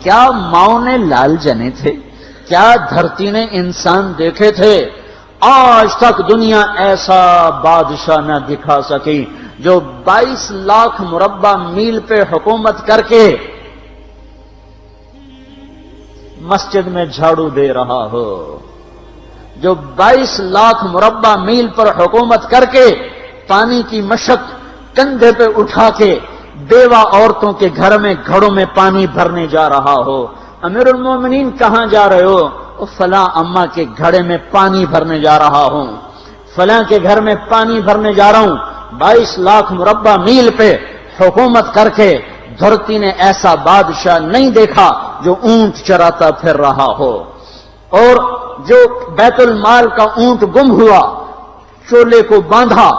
کیا ماؤں نے لال جنے تھے؟ کیا دھرتی نے انسان دیکھے تھے؟ آج تک دنیا ایسا بادشاہ نہ دکھا سکی جو 22 لاکھ مربع میل پہ حکومت کر کے مسجد میں جھاڑو دے رہا ہو، جو 22 لاکھ مربع میل پر حکومت کر کے پانی کی مشق کندھے پہ اٹھا کے بیوہ عورتوں کے گھر میں گھڑوں میں پانی بھرنے جا رہا ہو۔ امیر المومنین کہاں جا رہے ہو؟ فلاں اماں کے گھڑے میں پانی بھرنے جا رہا ہوں، فلاں کے گھر میں پانی بھرنے جا رہا ہوں۔ 22 لاکھ مربع میل پہ حکومت کر کے دھرتی نے ایسا بادشاہ نہیں دیکھا جو اونٹ چراتا پھر رہا ہو، اور جو بیت المال کا اونٹ گم ہوا چولے کو باندھا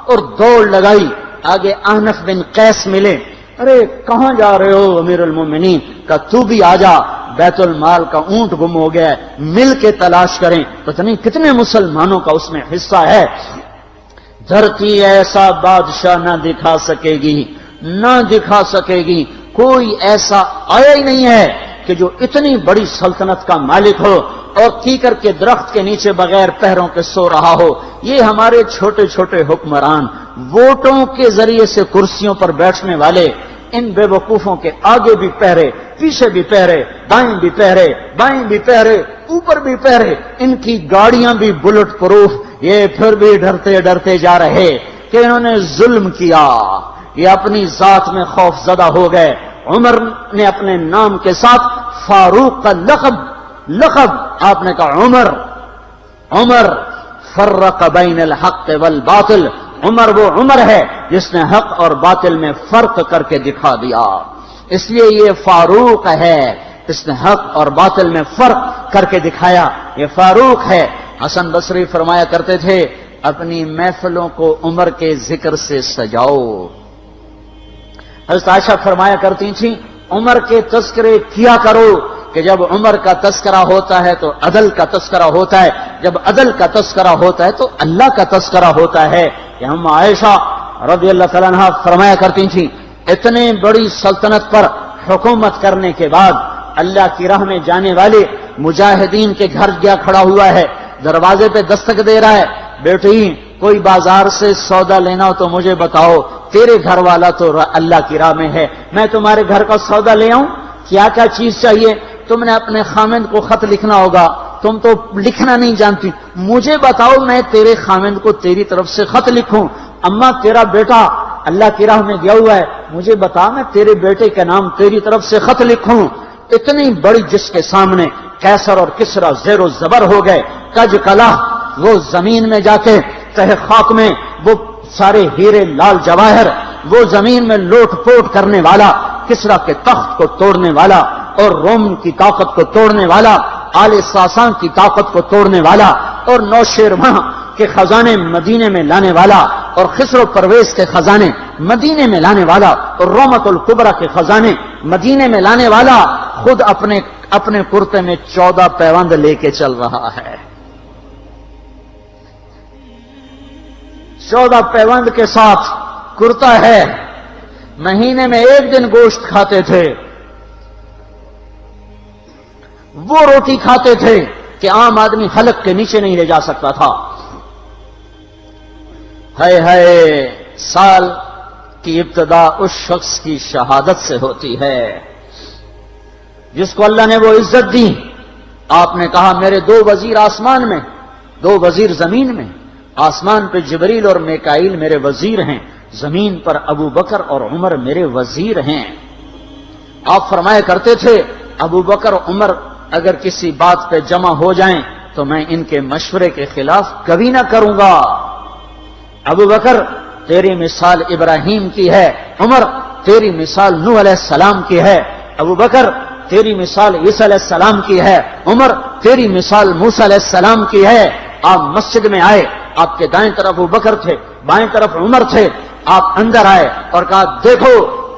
اور دوڑ لگائی، آگے احنف بن قیس ملے، ارے کہاں جا رہے ہو امیر المومنین؟ کہ تو بھی آ جا، بیت المال کا اونٹ گم ہو گیا ہے، مل کے تلاش کریں۔ پتہ نہیں کتنے مسلمانوں کا اس میں حصہ ہے۔ دھرتی ایسا بادشاہ نہ دکھا سکے گی، نہ دکھا سکے گی، کوئی ایسا آیا ہی نہیں ہے کہ جو اتنی بڑی سلطنت کا مالک ہو اور کیکر کے درخت کے نیچے بغیر پیروں کے سو رہا ہو۔ یہ ہمارے چھوٹے چھوٹے حکمران، ووٹوں کے ذریعے سے کرسیوں پر بیٹھنے والے، ان بے وقوفوں کے آگے بھی پہرے، پیچھے بھی پہرے، دائیں بھی پہرے، بائیں بھی پہرے، اوپر بھی پہرے، ان کی گاڑیاں بھی بلٹ پروف، یہ پھر بھی ڈرتے ڈرتے جا رہے کہ انہوں نے ظلم کیا، یہ اپنی ذات میں خوف زدہ ہو گئے۔ عمر نے اپنے نام کے ساتھ فاروق کا لقب آپ نے کہا عمر فرق بین الحق والباطل، عمر وہ عمر ہے جس نے حق اور باطل میں فرق کر کے دکھا دیا، اس لیے یہ فاروق ہے، اس نے حق اور باطل میں فرق کر کے دکھایا، یہ فاروق ہے۔ حسن بصری فرمایا کرتے تھے اپنی محفلوں کو عمر کے ذکر سے سجاؤ۔ حضرت عائشہ فرمایا کرتی تھیں عمر کے تذکرے کیا کرو، کہ جب عمر کا تذکرہ ہوتا ہے تو عدل کا تذکرہ ہوتا ہے، جب عدل کا تذکرہ ہوتا ہے تو اللہ کا تذکرہ ہوتا ہے۔ کہ ہم عائشہ رضی اللہ تعالیٰ عنہا فرمایا کرتی تھیں اتنے بڑی سلطنت پر حکومت کرنے کے بعد اللہ کی راہ میں جانے والے مجاہدین کے گھر گیا کھڑا ہوا ہے، دروازے پہ دستک دے رہا ہے، بیٹی کوئی بازار سے سودا لینا ہو تو مجھے بتاؤ، تیرے گھر والا تو اللہ کی راہ میں ہے، میں تمہارے گھر کا سودا لے آؤں، کیا کیا چیز چاہیے؟ تم نے اپنے خامند کو خط لکھنا ہوگا، تم تو لکھنا نہیں جانتی، مجھے بتاؤ میں تیرے خامند کو تیری طرف سے خط لکھوں۔ اما تیرا بیٹا اللہ کی راہ میں گیا ہوا ہے، مجھے بتا میں تیرے بیٹے کے نام تیری طرف سے خط لکھوں۔ اتنی بڑی جس کے سامنے قیصر اور کسرا زیر و زبر ہو گئے، کج کلا، وہ زمین میں جا کے تہ خاک میں وہ سارے ہیرے لال جواہر، وہ زمین میں لوٹ پوٹ کرنے والا، کسرا کے تخت کو توڑنے والا اور روم کی طاقت کو توڑنے والا، آل ساسان کی طاقت کو توڑنے والا اور نوشیروان کے خزانے مدینے میں لانے والا اور خسرو پرویز کے خزانے مدینے میں لانے والا اور رومت الکبرا کے خزانے مدینے میں لانے والا خود اپنے کرتے میں 14 پیوند لے کے چل رہا ہے، 14 پیوند کے ساتھ کرتا ہے، مہینے میں 1 دن گوشت کھاتے تھے، وہ روٹی کھاتے تھے کہ عام آدمی حلق کے نیچے نہیں لے جا سکتا تھا۔ ہے سال کی ابتدا اس شخص کی شہادت سے ہوتی ہے جس کو اللہ نے وہ عزت دی۔ آپ نے کہا میرے 2 وزیر آسمان میں، 2 وزیر زمین میں، آسمان پہ جبریل اور میکائیل میرے وزیر ہیں، زمین پر ابو بکر اور عمر میرے وزیر ہیں۔ آپ فرمایا کرتے تھے ابو بکر عمر اگر کسی بات پہ جمع ہو جائیں تو میں ان کے مشورے کے خلاف کبھی نہ کروں گا۔ ابو بکر تیری مثال ابراہیم کی ہے، عمر تیری مثال نوح علیہ السلام کی ہے، ابو بکر تیری مثال عیسیٰ علیہ السلام کی ہے، عمر تیری مثال موسیٰ علیہ السلام کی ہے۔ آپ مسجد میں آئے، آپ کے دائیں طرف ابو بکر تھے، بائیں طرف عمر تھے، آپ اندر آئے اور کہا دیکھو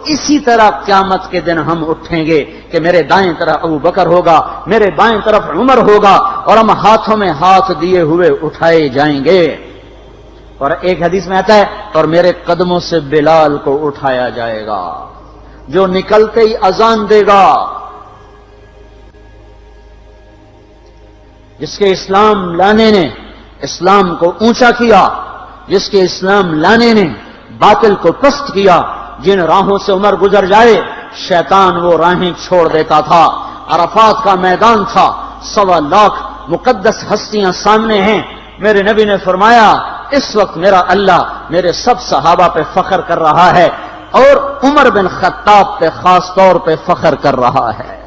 اسی طرح قیامت کے دن ہم اٹھیں گے کہ میرے دائیں طرف ابو بکر ہوگا، میرے بائیں طرف عمر ہوگا اور ہم ہاتھوں میں ہاتھ دیے ہوئے اٹھائے جائیں گے۔ اور ایک حدیث میں آتا ہے اور میرے قدموں سے بلال کو اٹھایا جائے گا جو نکلتے ہی اذان دے گا، جس کے اسلام لانے نے اسلام کو اونچا کیا، جس کے اسلام لانے نے باطل کو پست کیا، جن راہوں سے عمر گزر جائے شیطان وہ راہیں چھوڑ دیتا تھا۔ عرفات کا میدان تھا، 1.25 لاکھ مقدس ہستیاں سامنے ہیں۔ میرے نبی نے فرمایا اس وقت میرا اللہ میرے سب صحابہ پہ فخر کر رہا ہے اور عمر بن خطاب پہ خاص طور پہ فخر کر رہا ہے،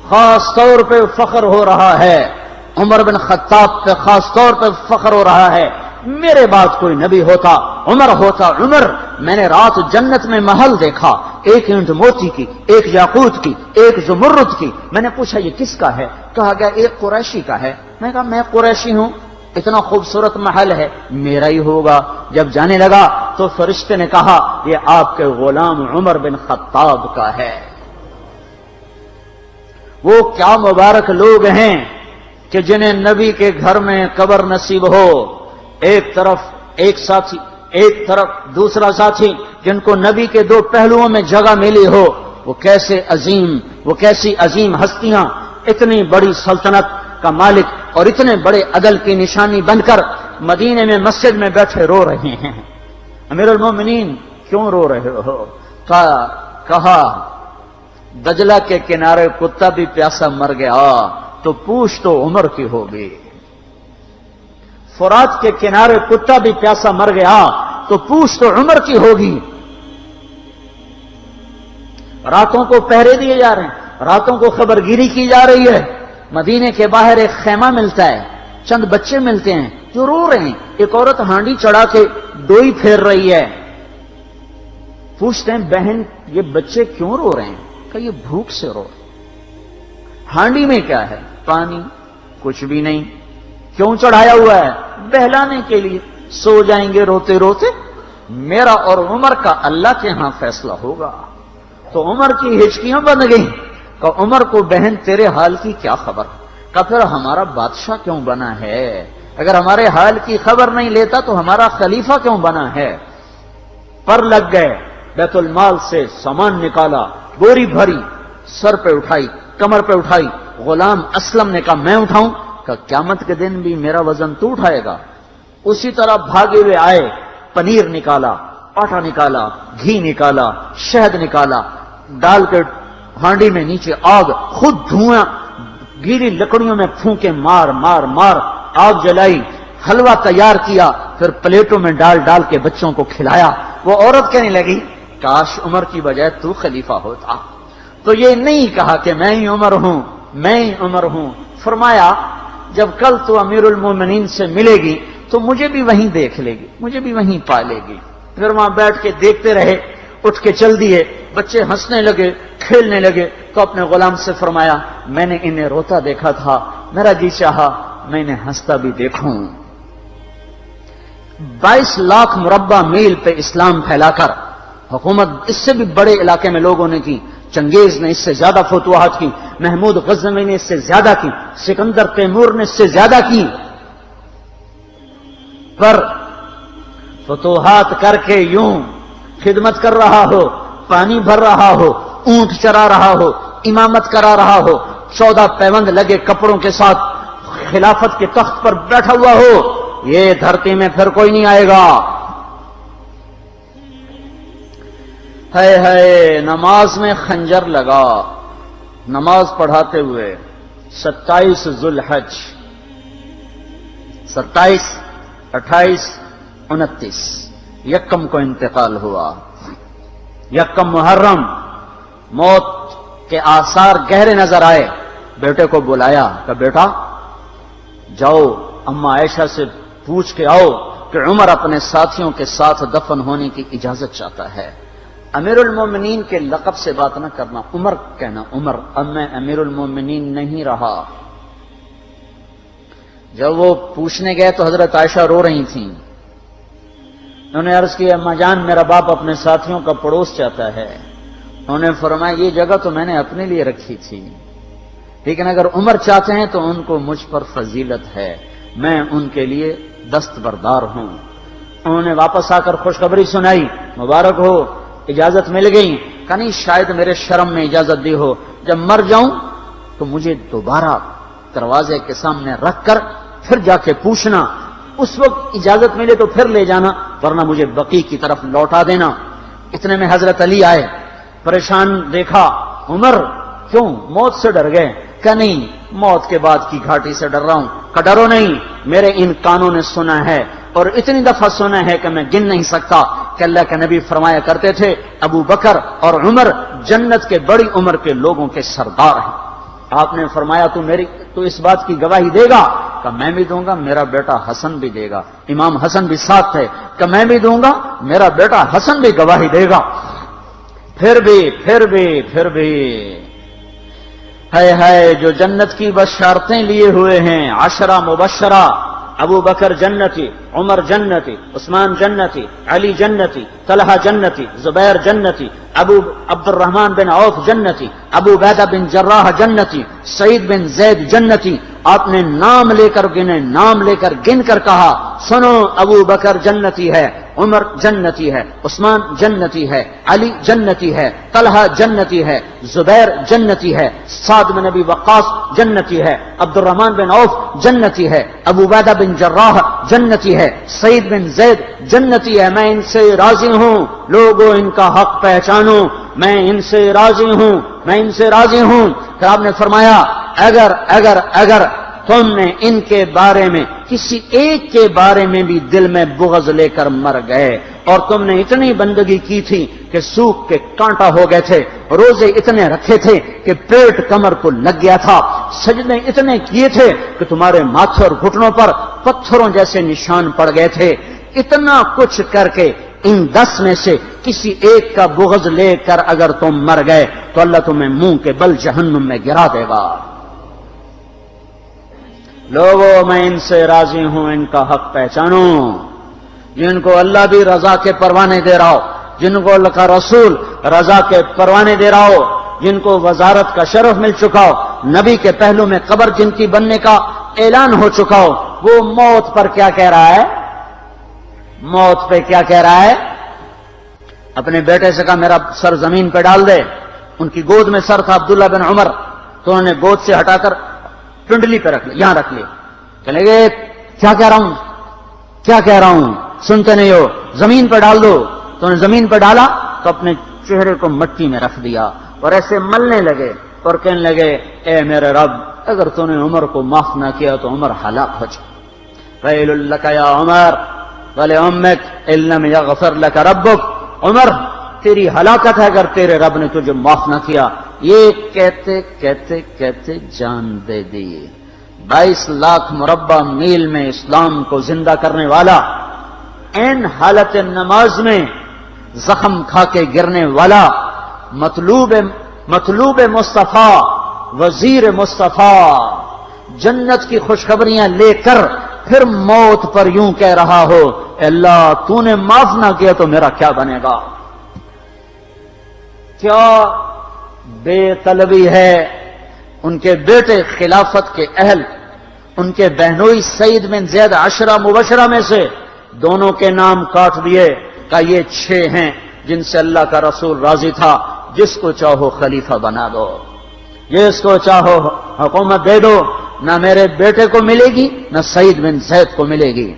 خاص طور پہ فخر ہو رہا ہے، عمر بن خطاب پہ خاص طور پہ فخر ہو رہا ہے۔ میرے بعد کوئی نبی ہوتا عمر ہوتا۔ عمر، میں نے رات جنت میں محل دیکھا، ایک اینٹ موتی کی، ایک یاقوت کی، ایک زمرد کی۔ میں نے پوچھا یہ کس کا ہے؟ کہا گیا ایک قریشی کا ہے۔ میں نے کہا میں قریشی ہوں، اتنا خوبصورت محل ہے، میرا ہی ہوگا۔ جب جانے لگا تو فرشتے نے کہا یہ آپ کے غلام عمر بن خطاب کا ہے۔ وہ کیا مبارک لوگ ہیں کہ جنہیں نبی کے گھر میں قبر نصیب ہو، ایک طرف ایک ساتھی، ایک طرف دوسرا ساتھی، جن کو نبی کے دو پہلوؤں میں جگہ ملی ہو۔ وہ کیسی عظیم ہستیاں، اتنی بڑی سلطنت کا مالک اور اتنے بڑے عدل کی نشانی بن کر مدینے میں مسجد میں بیٹھے رو رہے ہیں۔ امیر المومنین کیوں رو رہے ہو؟ کہا دجلہ کے کنارے کتا بھی پیاسا مر گیا تو پوچھ تو عمر کی ہوگی، فرات کے کنارے کتا بھی پیاسا مر گیا تو پوچھ تو عمر کی ہوگی۔ راتوں کو پہرے دیے جا رہے ہیں، راتوں کو خبرگیری کی جا رہی ہے۔ مدینے کے باہر ایک خیمہ ملتا ہے، چند بچے ملتے ہیں جو رو رہے ہیں۔ ایک عورت ہانڈی چڑھا کے ڈوئی پھیر رہی ہے۔ پوچھتے ہیں بہن یہ بچے کیوں رو رہے ہیں؟ کہ یہ بھوک سے رو رہے ہیں۔ ہانڈی میں کیا ہے؟ پانی، کچھ بھی نہیں۔ کیوں چڑھایا ہوا ہے؟ بہلانے کے لیے۔ سو جائیں گے روتے روتے، میرا اور عمر کا اللہ کے ہاں فیصلہ ہوگا۔ تو عمر کی ہچکیاں بن گئیں کہ عمر کو بہن تیرے حال کی کیا خبر؟ کہ پھر ہمارا بادشاہ کیوں بنا ہے؟ اگر ہمارے حال کی خبر نہیں لیتا تو ہمارا خلیفہ کیوں بنا ہے؟ پر لگ گئے، بیت المال سے سامان نکالا، بوری بھری، سر پہ اٹھائی، کمر پہ اٹھائی۔ غلام اسلم نے کہا میں اٹھاؤں؟ کہ قیامت کے دن بھی میرا وزن تو اٹھائے گا۔ اسی طرح بھاگے ہوئے آئے، پنیر نکالا، آٹا نکالا، گھی نکالا، شہد نکالا، ڈال کے ہانڈی میں نیچے آگ، خود دھواں گیلی لکڑیوں میں پھونکے مار مار مار آگ جلائی، حلوہ تیار کیا، پھر پلیٹوں میں ڈال ڈال کے بچوں کو کھلایا۔ وہ عورت کہنے لگی کاش عمر کی بجائے تو خلیفہ ہوتا۔ تو یہ نہیں کہا کہ میں ہی عمر ہوں، میں ہی عمر ہوں۔ فرمایا جب کل تو امیر المومنین سے ملے گی تو مجھے بھی وہیں دیکھ لے گی، مجھے بھی وہیں پا لے گی۔ پھر وہاں بیٹھ کے دیکھتے رہے، اٹھ کے چل دیے۔ بچے ہنسنے لگے، کھیلنے لگے تو اپنے غلام سے فرمایا میں نے انہیں روتا دیکھا تھا، میرا جی چاہا میں انہیں ہنستا بھی دیکھوں۔ 22 لاکھ مربع میل پہ اسلام پھیلا کر حکومت اس سے بھی بڑے علاقے میں لوگوں نے کی۔ چنگیز نے اس سے زیادہ فتوحات کی، محمود غزنوی نے اس سے زیادہ کی، سکندر تیمور نے اس سے زیادہ کی۔ پر فتوحات کر کے یوں خدمت کر رہا ہو، پانی بھر رہا ہو، اونٹ چرا رہا ہو، امامت کرا رہا ہو، 14 پیوند لگے کپڑوں کے ساتھ خلافت کے تخت پر بیٹھا ہوا ہو، یہ دھرتی میں پھر کوئی نہیں آئے گا۔ ہے نماز میں خنجر لگا، نماز پڑھاتے ہوئے 27 ذوالحج، 27، 28، 29 یکم کو انتقال ہوا۔ یکم محرم موت کے آثار گہرے نظر آئے۔ بیٹے کو بلایا کہ بیٹا جاؤ اما عائشہ سے پوچھ کے آؤ کہ عمر اپنے ساتھیوں کے ساتھ دفن ہونے کی اجازت چاہتا ہے۔ امیر المومنین کے لقب سے بات نہ کرنا، عمر کہنا۔ عمر، اب میں امیر المومنین نہیں رہا۔ جب وہ پوچھنے گئے تو حضرت عائشہ رو رہی تھیں۔ انہوں نے عرض کی اما جان میرا باپ اپنے ساتھیوں کا پڑوس چاہتا ہے۔ انہوں نے فرمایا یہ جگہ تو میں نے اپنے لیے رکھی تھی، لیکن اگر عمر چاہتے ہیں تو ان کو مجھ پر فضیلت ہے، میں ان کے لیے دستبردار ہوں۔ انہوں نے واپس آ کر خوشخبری سنائی، مبارک ہو اجازت مل گئی۔ کہ نہیں شاید میرے شرم میں اجازت دی ہو، جب مر جاؤں تو مجھے دوبارہ دروازے کے سامنے رکھ کر پھر جا کے پوچھنا، اس وقت اجازت ملے تو پھر لے جانا، ورنہ مجھے بقیع کی طرف لوٹا دینا۔ اتنے میں حضرت علی آئے، پریشان دیکھا، عمر کیوں موت سے ڈر گئے؟ کہ نہیں، موت کے بعد کی گھاٹی سے ڈر رہا ہوں۔ کہ ڈرو نہیں، میرے ان کانوں نے سنا ہے اور اتنی دفعہ سنا ہے کہ میں گن نہیں سکتا کہ اللہ کے نبی فرمایا کرتے تھے ابو بکر اور عمر جنت کے بڑی عمر کے لوگوں کے سردار ہیں۔ آپ نے فرمایا تو اس بات کی گواہی دے گا؟ کہ میں بھی دوں گا، میرا بیٹا حسن بھی دے گا۔ امام حسن بھی ساتھ تھے۔ کہ میں بھی دوں گا، میرا بیٹا حسن بھی گواہی دے گا۔ پھر بھی ہے جو جنت کی بشارتیں لیے ہوئے ہیں، 10 مبشرہ، ابو بکر جنتی، عمر جنتی، عثمان جنتی، علی جنتی، طلحہ جنتی، زبیر جنتی، ابو عبد الرحمن بن عوف جنتی، ابو عبیدہ بن جراح جنتی، سعید بن زید جنتی۔ آپ نے نام لے کر گنے، نام لے کر گن کر کہا، سنو ابو بکر جنتی ہے، عمر جنتی ہے، عثمان جنتی ہے، علی جنتی ہے، طلحہ جنتی ہے، زبیر جنتی ہے، سعد بن ابی وقاص جنتی ہے، عبد الرحمن بن عوف جنتی ہے، ابو عبیدہ بن جراح جنتی ہے، سعید بن زید جنتی ہے۔ میں ان سے راضی ہوں، لوگوں ان کا حق پہچانو، میں ان سے راضی ہوں، میں ان سے راضی ہوں۔ پھر آپ نے فرمایا اگر تم نے ان کے بارے میں کسی ایک کے بارے میں بھی دل میں بغض لے کر مر گئے، اور تم نے اتنی بندگی کی تھی کہ سوکھ کے کانٹا ہو گئے تھے، روزے اتنے رکھے تھے کہ پیٹ کمر کو لگ گیا تھا، سجدے اتنے کیے تھے کہ تمہارے ماتھے اور گھٹنوں پر پتھروں جیسے نشان پڑ گئے تھے، اتنا کچھ کر کے ان 10 میں سے کسی ایک کا بغض لے کر اگر تم مر گئے تو اللہ تمہیں منہ کے بل جہنم میں گرا دے گا۔ لوگوں میں ان سے راضی ہوں، ان کا حق پہچانو، جن کو اللہ بھی رضا کے پروانے دے رہا ہو، جن کو اللہ کا رسول رضا کے پروانے دے رہا ہو، جن کو وزارت کا شرف مل چکا ہو، نبی کے پہلو میں قبر جن کی بننے کا اعلان ہو چکا ہو، وہ موت پر کیا کہہ رہا ہے؟ موت پہ کیا کہہ رہا ہے؟ اپنے بیٹے سے کہا میرا سر زمین پہ ڈال دے۔ ان کی گود میں سر تھا عبداللہ بن عمر، تو انہوں نے گود سے ہٹا کر پنڈلی پہ رکھ لیا، یہاں رکھ لیا۔ کہنے لگے کیا کہہ رہا ہوں سنتے نہیں ہو، زمین پہ ڈال دو۔ تو انہوں نے زمین پہ ڈالا تو اپنے چہرے کو مٹی میں رکھ دیا اور ایسے ملنے لگے اور کہنے لگے اے میرے رب، اگر تو نے عمر کو معاف نہ کیا تو عمر ہلاک ہو جائے۔ ویل لک یا عمر ولامک ان لم یغفر لک ربک، عمر تیری ہلاکت ہے اگر تیرے رب نے تجھے معاف نہ کیا۔ یہ کہتے کہتے کہتے جان دے دی۔ 22 لاکھ مربع میل میں اسلام کو زندہ کرنے والا، این حالت نماز میں زخم کھا کے گرنے والا، مطلوب مصطفیٰ، وزیر مصطفیٰ، جنت کی خوشخبریاں لے کر پھر موت پر یوں کہہ رہا ہو اللہ تو نے معاف نہ کیا تو میرا کیا بنے گا؟ کیا بے طلبی ہے۔ ان کے بیٹے خلافت کے اہل، ان کے بہنوئی سعید بن زید 10 مبشرہ میں سے دونوں کے نام کاٹ دیے کہ یہ 6 ہیں جن سے اللہ کا رسول راضی تھا، جس کو چاہو خلیفہ بنا دو، جس کو چاہو حکومت دے دو، نہ میرے بیٹے کو ملے گی نہ سعید بن زید کو ملے گی۔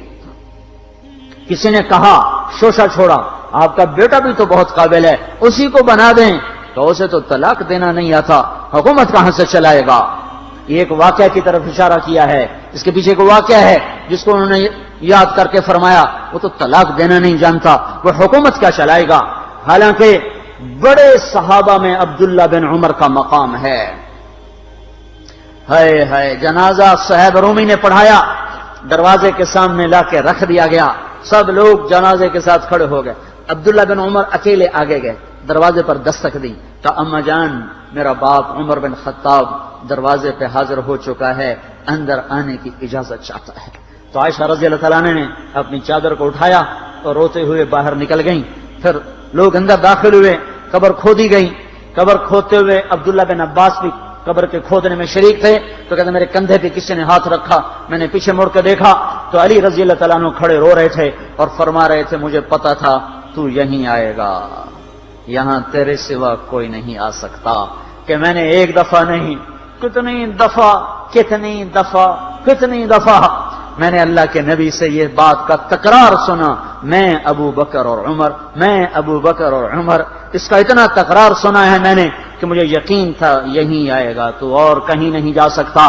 کسی نے کہا شوشہ چھوڑا، آپ کا بیٹا بھی تو بہت قابل ہے، اسی کو بنا دیں۔ تو اسے تو طلاق دینا نہیں آتا، حکومت کہاں سے چلائے گا؟ یہ ایک واقعہ کی طرف اشارہ کیا ہے، اس کے پیچھے ایک واقعہ ہے جس کو انہوں نے یاد کر کے فرمایا وہ تو طلاق دینا نہیں جانتا، وہ حکومت کیا چلائے گا؟ حالانکہ بڑے صحابہ میں عبداللہ بن عمر کا مقام ہے۔ ہے جنازہ صہیب رومی نے پڑھایا، دروازے کے سامنے لا کے رکھ دیا گیا، سب لوگ جنازے کے ساتھ کھڑے ہو گئے، عبداللہ بن عمر اکیلے آگے گئے، دروازے پر دستک دی کہ اما جان میرا باپ عمر بن خطاب دروازے پہ حاضر ہو چکا ہے، اندر آنے کی اجازت چاہتا ہے۔ تو عائشہ رضی اللہ تعالیٰ نے اپنی چادر کو اٹھایا اور روتے ہوئے باہر نکل گئیں۔ پھر لوگ اندر داخل ہوئے، قبر کھودی گئی، قبر کھودتے ہوئے عبداللہ بن عباس بھی قبر کے کھودنے میں شریک تھے، تو کہتے میرے کندھے پہ کسی نے ہاتھ رکھا، میں نے پیچھے مڑ کے دیکھا تو علی رضی اللہ تعالیٰ عنہ کھڑے رو رہے تھے اور فرما رہے تھے مجھے پتا تھا تو یہیں آئے گا، یہاں تیرے سوا کوئی نہیں آ سکتا، کہ میں نے ایک دفعہ نہیں کتنی دفعہ میں نے اللہ کے نبی سے یہ بات کا تکرار سنا، میں ابو بکر اور عمر، اس کا اتنا تکرار سنا ہے میں نے کہ مجھے یقین تھا یہیں آئے گا، تو اور کہیں نہیں جا سکتا۔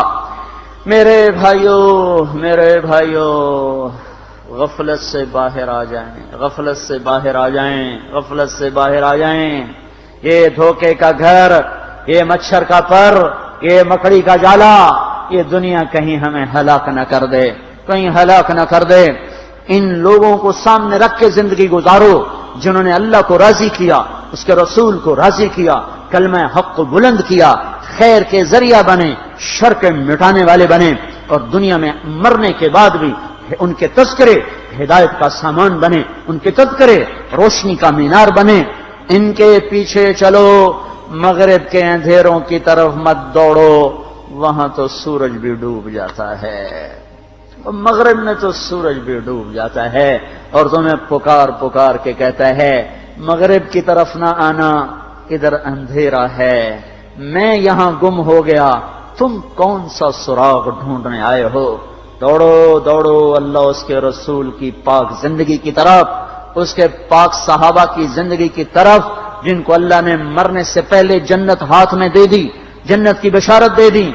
میرے بھائیوں، غفلت سے باہر آ جائیں، یہ دھوکے کا گھر، یہ مچھر کا پر، یہ مکڑی کا جالا، یہ دنیا کہیں ہمیں ہلاک نہ کر دے۔ ان لوگوں کو سامنے رکھ کے زندگی گزارو جنہوں نے اللہ کو راضی کیا، اس کے رسول کو راضی کیا، کلمہ حق کو بلند کیا، خیر کے ذریعہ بنے، شر کے مٹانے والے بنے، اور دنیا میں مرنے کے بعد بھی ان کے تذکرے ہدایت کا سامان بنے، ان کے تذکرے روشنی کا مینار بنے۔ ان کے پیچھے چلو، مغرب کے اندھیروں کی طرف مت دوڑو، وہاں تو سورج بھی ڈوب جاتا ہے، مغرب میں تو سورج بھی ڈوب جاتا ہے، اور تمہیں پکار کے کہتا ہے مغرب کی طرف نہ آنا، ادھر اندھیرا ہے، میں یہاں گم ہو گیا، تم کون سا سراغ ڈھونڈنے آئے ہو؟ دوڑو اللہ اس کے رسول کی پاک زندگی کی طرف، اس کے پاک صحابہ کی زندگی کی طرف، جن کو اللہ نے مرنے سے پہلے جنت ہاتھ میں دے دی، جنت کی بشارت دے دی۔